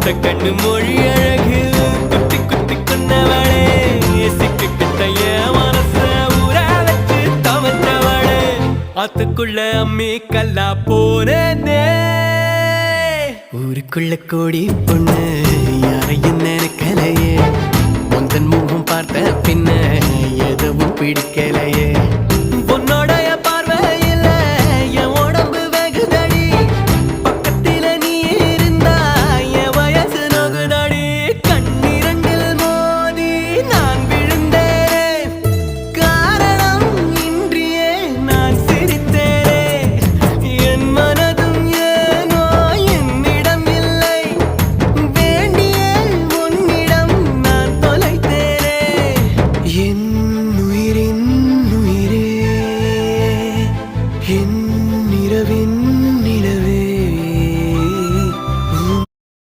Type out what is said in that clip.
கண்ணு மொழி அழகு குத்தி குத்தி கொண்டவளே சிக்கு கிட்டைய மனச ஊற வச்சு தவற்றவளே ஆத்துக்குள்ள அம்மி கல்லா போனே ஊருக்குள்ள கோடி பொண்ணு யாரையும் நினைக்கலையே உந்தன் முகம் பார்த்த பின்ன எதுவும் பிடிக்கலையே